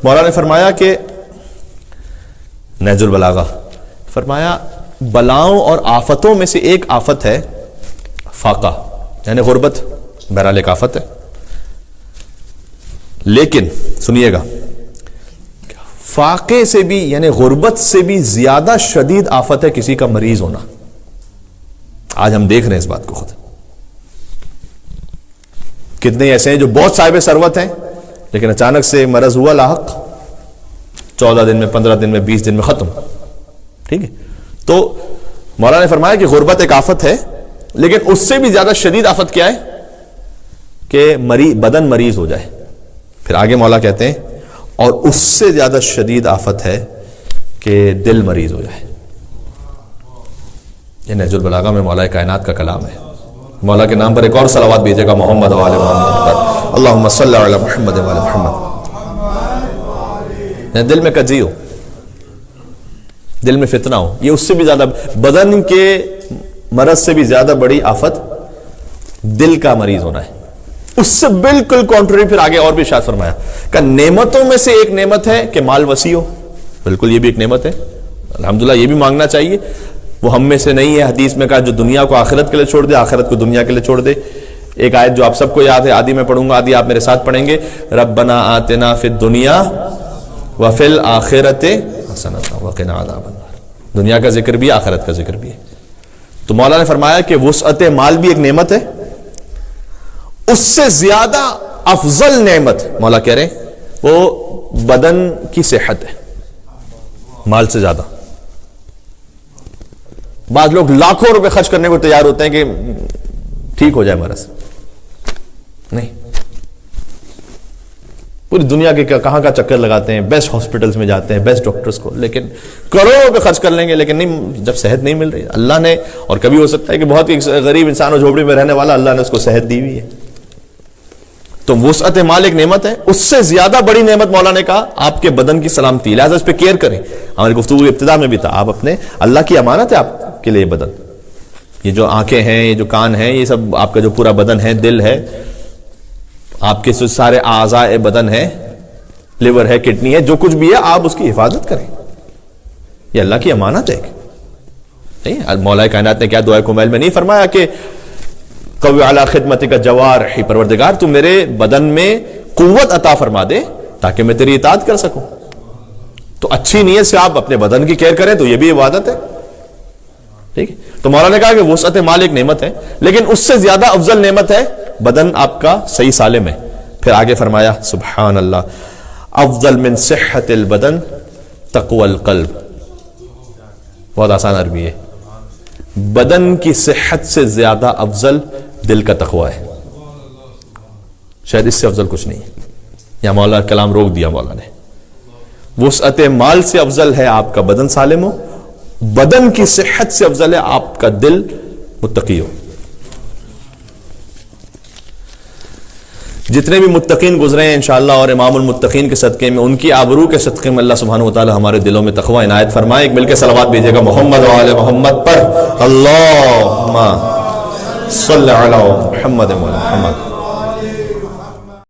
مولانا نے فرمایا کہ نہج البلاغہ فرمایا بلاؤں اور آفتوں میں سے ایک آفت ہے فاقہ، یعنی غربت، بہرحال ایک آفت ہے، لیکن سنیے گا فاقے سے بھی یعنی غربت سے بھی زیادہ شدید آفت ہے کسی کا مریض ہونا۔ آج ہم دیکھ رہے ہیں اس بات کو خود، کتنے ایسے ہیں جو بہت صاحب ثروت ہیں لیکن اچانک سے مرض ہوا لاحق، 14 دن میں، 15 دن میں، 20 دن میں ختم، ٹھیک ہے۔ تو مولانا نے فرمایا کہ غربت ایک آفت ہے، لیکن اس سے بھی زیادہ شدید آفت کیا ہے کہ بدن مریض ہو جائے۔ پھر آگے مولا کہتے ہیں اور اس سے زیادہ شدید آفت ہے کہ دل مریض ہو جائے۔ یہ نہج البلاغہ میں مولا کائنات کا کلام ہے۔ مولا کے نام پر ایک اور صلوات بھیجے گا محمد و آل محمد، اللہم صلی علی محمد و آل محمد۔ دل میں کجی ہو، دل میں فتنہ ہو، یہ اس سے بھی زیادہ، بدن کے مرض سے بھی زیادہ بڑی آفت دل کا مریض ہونا ہے۔ اس سے بالکل کانٹری پھر آگے اور بھی ارشاد فرمایا کہ نعمتوں میں سے ایک نعمت ہے کہ مال وسیع ہو، بالکل یہ بھی ایک نعمت ہے، الحمدللہ یہ بھی مانگنا چاہیے۔ وہ ہم میں سے نہیں ہے، حدیث میں کہا جو دنیا کو آخرت کے لیے چھوڑ دے، آخرت کو دنیا کے لیے چھوڑ دے۔ ایک آیت جو آپ سب کو یاد ہے، آدھی میں پڑھوں گا، آدھی آپ میرے ساتھ پڑھیں گے، ربنا آتنا فی الدنیا وفی الآخرۃ حسنۃ وقنا عذاب النار۔ دنیا کا ذکر بھی ہے، آخرت کا ذکر بھی ہے۔ تو مولا نے فرمایا کہ وسعت مال بھی ایک نعمت ہے، اس سے زیادہ افضل نعمت مولا کہہ رہے ہیں وہ بدن کی صحت ہے، مال سے زیادہ۔ بعض لوگ لاکھوں روپے خرچ کرنے کو تیار ہوتے ہیں کہ ٹھیک ہو جائے مرض، نہیں، پوری دنیا کے کہاں کا چکر لگاتے ہیں، بیسٹ ہاسپٹلز میں جاتے ہیں، بیسٹ ڈاکٹرز کو، لیکن کروڑوں روپے خرچ کر لیں گے، لیکن نہیں، جب صحت نہیں مل رہی اللہ نے، اور کبھی ہو سکتا ہے کہ بہت غریب انسان اور جھوپڑی میں رہنے والا، اللہ نے اس کو صحت دی ہوئی ہے۔ تو وسعت مال ایک نعمت ہے، اس سے زیادہ بڑی نعمت مولا نے کہا آپ کے بدن کی سلامتی، لہذا اس پہ کیئر کریں۔ ہماری گفتگو کی ابتدا میں بھی تھا، آپ اپنے، اللہ کی امانت ہے آپ کے لیے بدن، یہ جو آنکھیں ہیں، یہ جو کان ہیں، یہ سب آپ کا جو پورا بدن ہے، دل ہے، آپ کے سارے اعضاء بدن ہے، لیور ہے، کڈنی ہے، جو کچھ بھی ہے آپ اس کی حفاظت کریں، یہ اللہ کی امانت ہے۔ نہیں، مولا کائنات نے کیا دعائے کمیل میں نہیں فرمایا کہ قوی علی خدمتک جوارحی، پروردگار تو میرے بدن میں قوت عطا فرما دے تاکہ میں تیری اطاعت کر سکوں۔ تو اچھی نیت سے آپ اپنے بدن کی کیئر کریں تو یہ بھی عبادت ہے، ٹھیک ہے۔ تو مولا نے کہا کہ وسعت مال ایک نعمت ہے، لیکن اس سے زیادہ افضل نعمت ہے بدن آپ کا صحیح سالم ہے۔ پھر آگے فرمایا سبحان اللہ، افضل من صحت البدن تقوی القلب، بہت آسان عربی ہے، بدن کی صحت سے زیادہ افضل دل کا تقوی ہے، شاید اس سے افضل کچھ نہیں ہے۔ یا مولا کلام روک دیا مولا نے، وسعت مال سے افضل ہے آپ کا بدن سالم ہو، بدن کی صحت سے افضل ہے آپ کا دل متقی ہو۔ جتنے بھی متقین گزرے ہیں انشاءاللہ اور امام المتقین کے صدقے میں، ان کی آبرو کے صدقے میں اللہ سبحانہ وتعالی ہمارے دلوں میں تقوی عنایت فرمائے۔ ایک مل کے صلوات بھیجیے گا محمد و آل محمد پر، اللہم صلی علی محمد و محمد۔